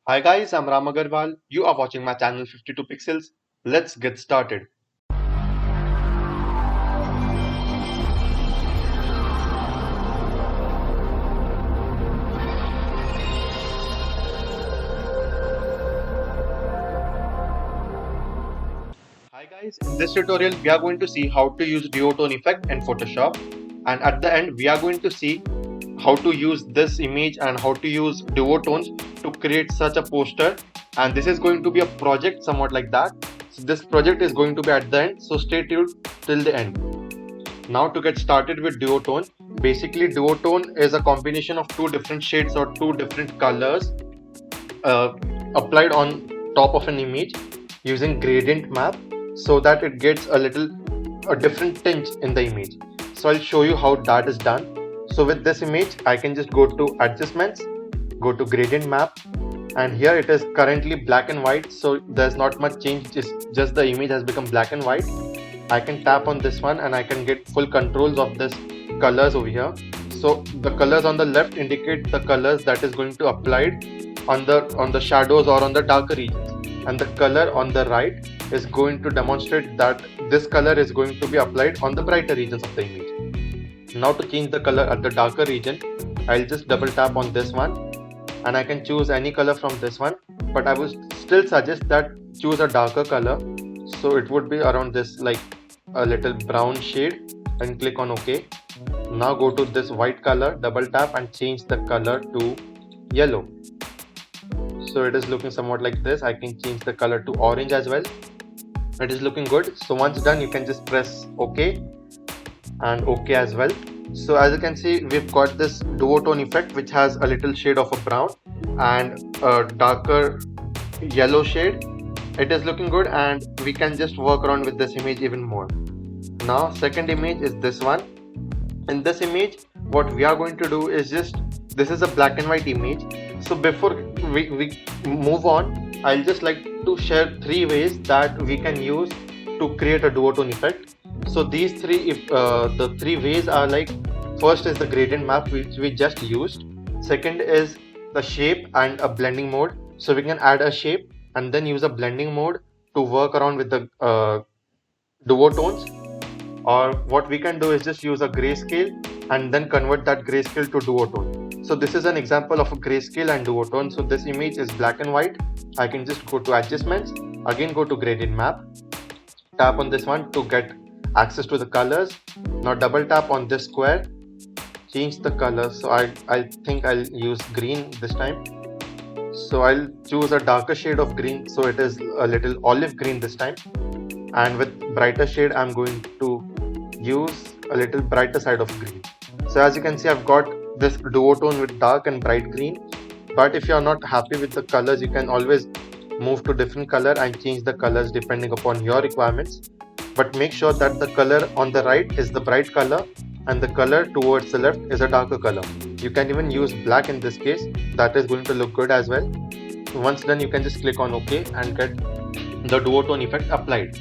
Hi guys, I'm Ram Agarwal. You are watching my channel 52 Pixels. Let's get started. Hi guys, in this tutorial we are going to see how to use duotone effect in Photoshop, and at the end we are going to see how to use this image and how to use duotones to create such a poster. And this is going to be a project somewhat like that. So this project is going to be at the end, so stay tuned till the end. Now to get started with duotone, basically duotone is a combination of two different shades or two different colors uh, applied on top of an image using gradient map so that it gets a different tinge in the image. So I'll show you how that is done. So with this image I can just go to adjustments, go to gradient map, and here it is currently black and white, so there's not much change, just the image has become black and white. I can tap on this one and I can get full controls of this colors over here. So the colors on the left indicate the colors that is going to applied on the shadows or on the darker regions, and the color on the right is going to demonstrate that this color is going to be applied on the brighter regions of the image. Now to change the color at the darker region, I'll just double tap on this one and I can choose any color from this one, but I would still suggest that choose a darker color. So it would be around this, like a little brown shade, and click on OK. Now go to this white color, double tap and change the color to yellow. So it is looking somewhat like this. I can change the color to orange as well. It is looking good. So once done, you can just press OK and OK as well. So as you can see, we've got this duotone effect which has a little shade of a brown and a darker yellow shade. It is looking good, and we can just work around with this image even more. Now second image is this one. In this image what we are going to do is this is a black and white image. So before we move on, I'll just like to share three ways that we can use to create a duotone effect. So these three, the three ways are like, first is the gradient map which we just used. Second is the shape and a blending mode. So we can add a shape and then use a blending mode to work around with the duotones. Or what we can do is just use a grayscale and then convert that grayscale to duotone. So this is an example of a grayscale and duotone. So this image is black and white. I can just go to adjustments, again go to gradient map, tap on this one to get access to the colors. Now double tap on this square, change the color. So I think I'll use green this time. So I'll choose a darker shade of green, so it is a little olive green this time, and with brighter shade I'm going to use a little brighter side of green. So as you can see, I've got this duotone with dark and bright green. But if you are not happy with the colors, you can always move to different color and change the colors depending upon your requirements. But make sure that the color on the right is the bright color and the color towards the left is a darker color. You can even use black in this case, that is going to look good as well. Once done, you can just click on OK and get the duotone effect applied.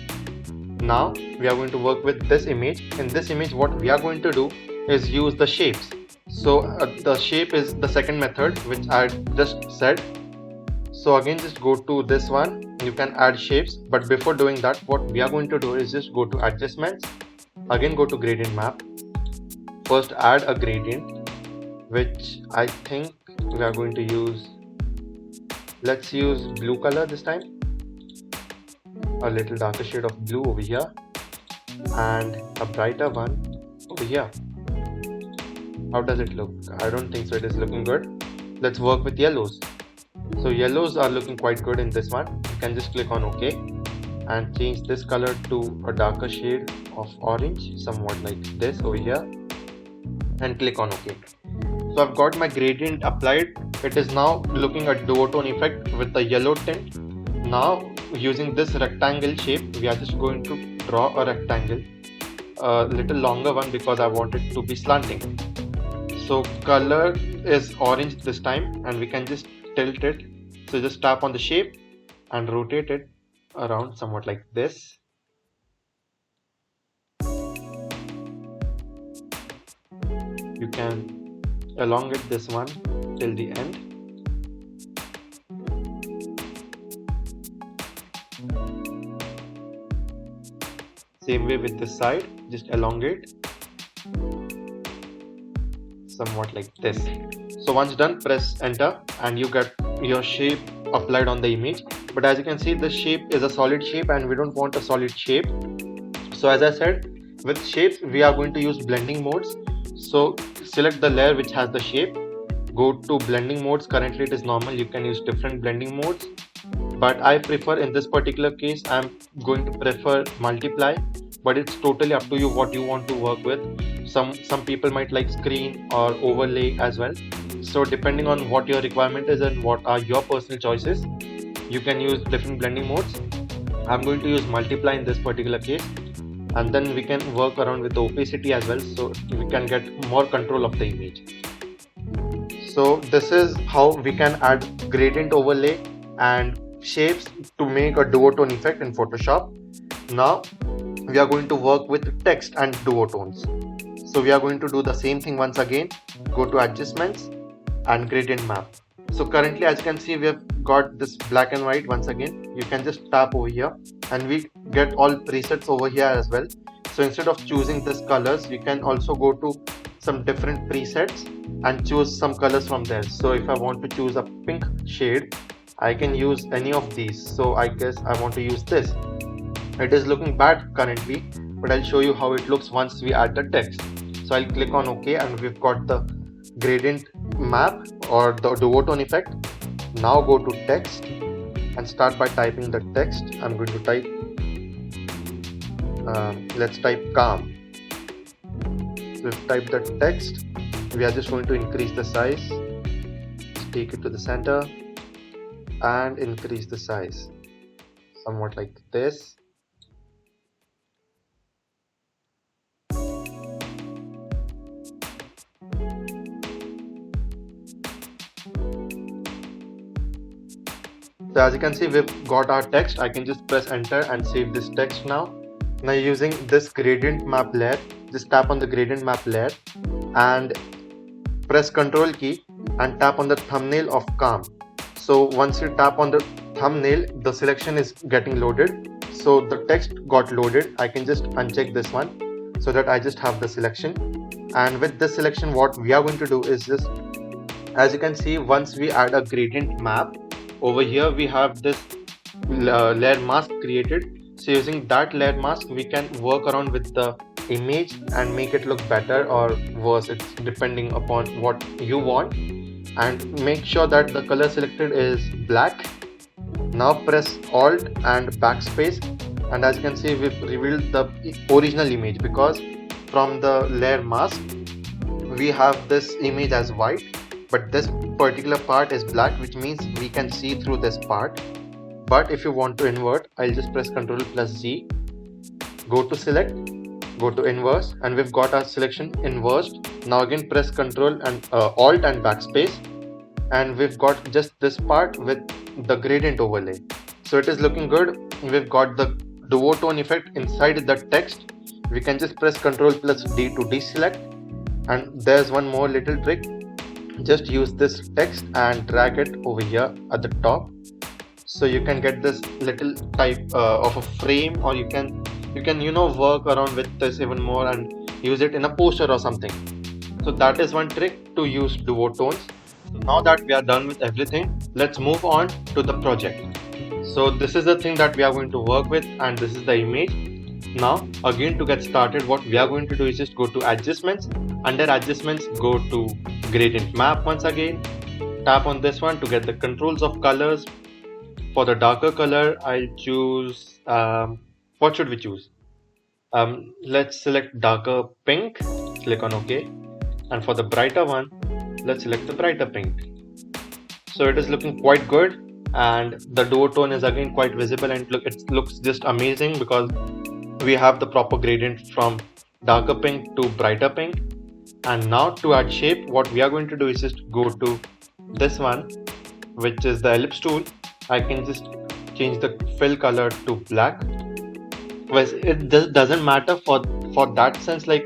Now we are going to work with this image. In this image what we are going to do is use the shapes. So the shape is the second method which I just said. So again just go to this one, you can add shapes, but before doing that what we are going to do is just go to adjustments, again go to gradient map, first add a gradient which I think we are going to use, let's use blue color this time, a little darker shade of blue over here and a brighter one over here. How does it look? I don't think so it is looking good. Let's work with yellows. So yellows are looking quite good in this one. You can just click on OK and change this color to a darker shade of orange, somewhat like this over here, and click on OK. So I've got my gradient applied. It is now looking at duotone effect with the yellow tint. Now using this rectangle shape, we are just going to draw a rectangle, a little longer one because I want it to be slanting. So color is orange this time and we can just tilt it. So just tap on the shape and rotate it around somewhat like this. You can elongate this one till the end. Same way with this side, just elongate somewhat like this. So once done, press enter and you get your shape applied on the image. But as you can see, the shape is a solid shape and we don't want a solid shape. So as I said, with shapes we are going to use blending modes. So select the layer which has the shape, go to blending modes. Currently it is normal, you can use different blending modes, but I prefer, in this particular case I'm going to prefer multiply, but it's totally up to you what you want to work with. Some people might like screen or overlay as well. So depending on what your requirement is and what are your personal choices, you can use different blending modes. I'm going to use multiply in this particular case, and then we can work around with the opacity as well, so we can get more control of the image. So this is how we can add gradient overlay and shapes to make a duotone effect in Photoshop. Now we are going to work with text and duotones. So we are going to do the same thing once again. Go to adjustments and gradient map. So currently, as you can see, we have got this black and white. Once again, you can just tap over here and we get all presets over here as well. So instead of choosing this colors, you can also go to some different presets and choose some colors from there. So if I want to choose a pink shade, I can use any of these. So I guess I want to use this. It is looking bad currently, but I'll show you how it looks once we add the text. So I'll click on OK and we've got the gradient map or the duotone effect. Now go to text and start by typing the text. I'm going to type, let's type calm. So we've typed the text. We are just going to increase the size, take it to the center and increase the size somewhat like this. So as you can see, we've got our text. I can just press enter and save this text now. Now using this gradient map layer, just tap on the gradient map layer and press Ctrl key and tap on the thumbnail of calm. So once you tap on the thumbnail, the selection is getting loaded. So the text got loaded. I can just uncheck this one so that I just have the selection. And with this selection, what we are going to do is just, as you can see, once we add a gradient map, over here we have this layer mask created. So using that layer mask, we can work around with the image and make it look better or worse. It's depending upon what you want. And make sure that the color selected is black. Now press Alt and backspace, and as you can see, we've revealed the original image, because from the layer mask we have this image as white, but this particular part is black, which means we can see through this part. But if you want to invert, I'll just press Ctrl plus Z, go to select, go to inverse, and we've got our selection inversed. Now again press Ctrl and Alt and backspace, and we've got just this part with the gradient overlay. So it is looking good. We've got the duotone effect inside the text. We can just press Ctrl plus D to deselect, and there's one more little trick. Just use this text and drag it over here at the top, so you can get this little type of a frame, or you can work around with this even more and use it in a poster or something. So that is one trick to use duotones. Now that we are done with everything, let's move on to the project. So this is the thing that we are going to work with, and this is the image. Now again, to get started, what we are going to do is just go to adjustments. Under adjustments, go to gradient map once again, tap on this one to get the controls of colors. For the darker color, I'll choose what should we choose? Let's select darker pink, click on OK, and for the brighter one, let's select the brighter pink. So it is looking quite good, and the duotone is again quite visible, and it looks just amazing because we have the proper gradient from darker pink to brighter pink. And now to add shape, what we are going to do is just go to this one, which is the ellipse tool. I can just change the fill color to black. Well, it doesn't matter for that sense, like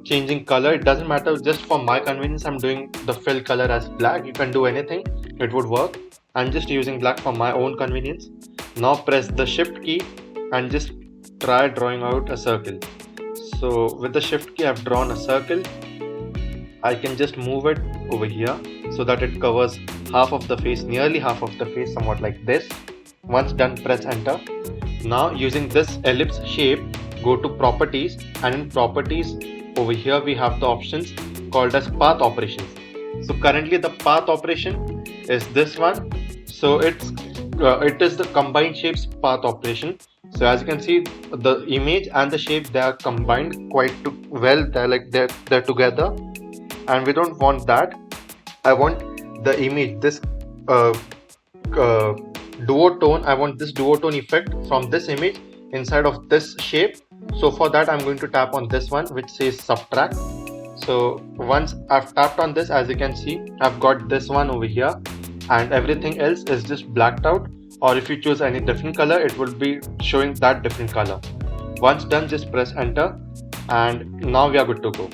changing color, it doesn't matter. Just for my convenience, I'm doing the fill color as black. You can do anything, it would work. I'm just using black for my own convenience. Now press the shift key and just try drawing out a circle. So with the shift key I've drawn a circle. I can just move it over here so that it covers half of the face, nearly half of the face, somewhat like this. Once done, press enter. Now using this ellipse shape, go to properties, and in properties over here we have the options called as path operations. So currently the path operation is this one. So it is the combined shapes path operation. So as you can see, the image and the shape, they are combined quite well. They're together, and we don't want that. I want the image, this duotone. I want this duotone effect from this image inside of this shape. So for that I'm going to tap on this one which says subtract. So once I've tapped on this, as you can see, I've got this one over here, and everything else is just blacked out, or if you choose any different color, it will be showing that different color. Once done, just press enter, and now we are good to go.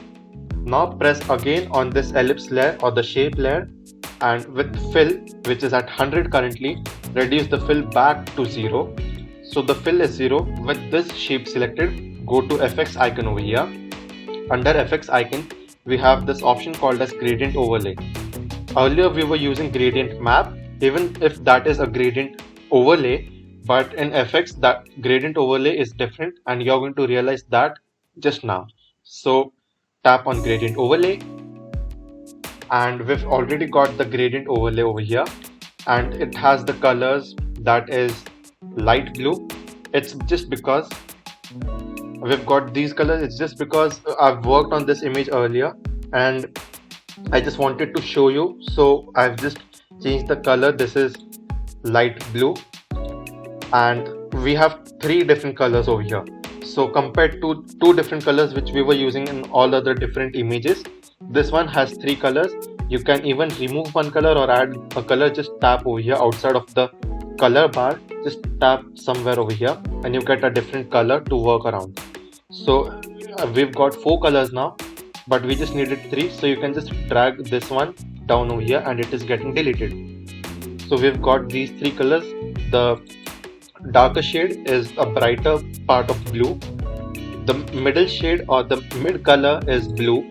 Now press again on this ellipse layer or the shape layer, and with fill, which is at 100 currently, reduce the fill back to 0. So the fill is 0. With this shape selected, go to FX icon over here. Under FX icon, we have this option called as gradient overlay. Earlier we were using gradient map, even if that is a gradient overlay, but in FX that gradient overlay is different, and you're going to realize that just now. So tap on gradient overlay, and we've already got the gradient overlay over here, and it has the colors that is light blue. It's just because we've got these colors, it's just because I've worked on this image earlier and I just wanted to show you. So I've just changed the color. This is light blue, and we have 3 different colors over here. So compared to 2 different colors which we were using in all other different images, this one has 3 colors. You can even remove one color or add a color. Just tap over here outside of the color bar, just tap somewhere over here and you get a different color to work around. So we've got 4 colors now, but we just needed 3, so you can just drag this one down over here and it is getting deleted. So we've got these 3 colors. The darker shade is a brighter part of blue, the middle shade or the mid color is blue,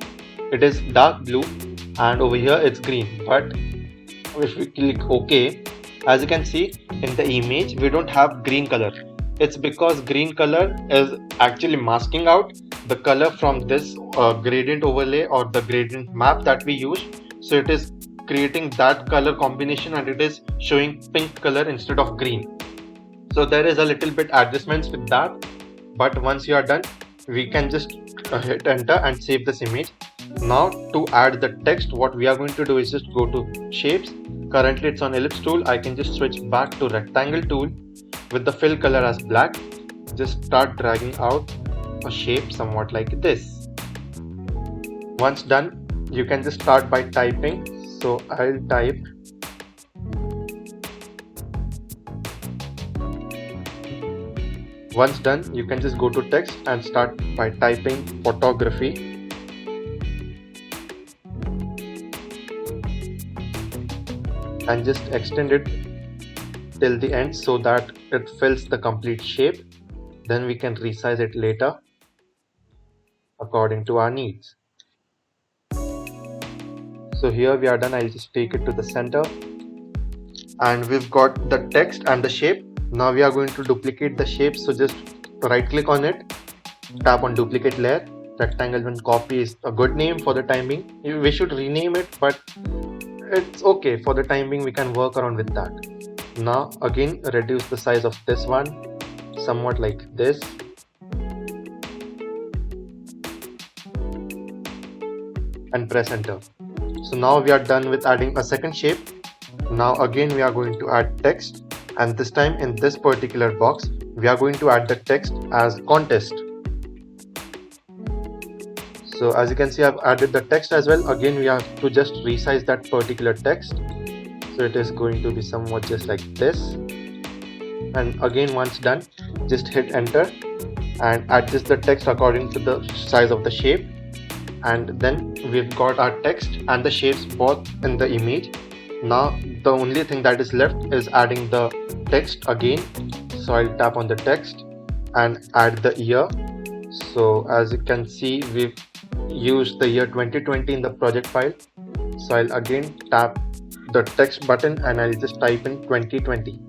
it is dark blue, and over here it's green. But if we click OK, as you can see in the image, we don't have green color. It's because green color is actually masking out the color from this gradient overlay or the gradient map that we use. So it is creating that color combination and it is showing pink color instead of green. So there is a little bit adjustments with that, but once you are done, we can just hit enter and save this image. Now to add the text, what we are going to do is just go to shapes. Currently it's on ellipse tool. I can just switch back to rectangle tool with the fill color as black. Just start dragging out a shape somewhat like this. Once done, you can just start by typing. So I'll type Once done, you can just go to text and start by typing photography. And just extend it till the end so that it fills the complete shape. Then we can resize it later according to our needs. So here we are done. I'll just take it to the center and we've got the text and the shape. Now we are going to duplicate the shape. So just right click on it, tap on duplicate layer. Rectangle when copy is a good name for the time being. We should rename it, but it's okay for the time being. We can work around with that. Now again reduce the size of this one somewhat like this, and press enter. So now we are done with adding a second shape. Now again we are going to add text, and this time in this particular box we are going to add the text as contest. So as you can see, I've added the text as well. Again we have to just resize that particular text. So it is going to be somewhat just like this. And again once done, just hit enter and adjust the text according to the size of the shape. And then we've got our text and the shapes both in the image. Now the only thing that is left is adding the text again. So I'll tap on the text and add the year. So as you can see, we've used the year 2020 in the project file. So I'll again tap the text button and I'll just type in 2020.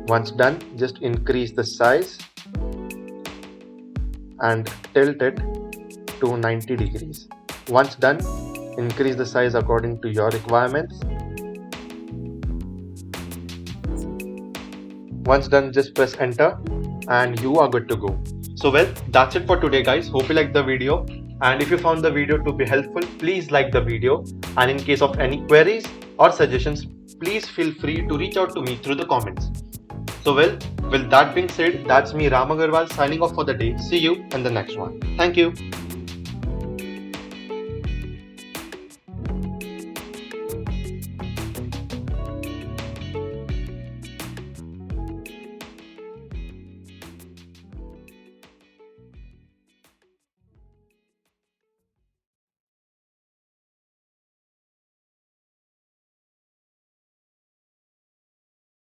Once done, just increase the size and tilt it to 90 degrees. Once done, increase the size according to your requirements. Once done, just press enter and you are good to go. So well, that's it for today guys. Hope you liked the video, and if you found the video to be helpful, please like the video, and in case of any queries or suggestions, please feel free to reach out to me through the comments. So well, with that being said, that's me Ram Agarwal signing off for the day. See you in the next one. Thank you.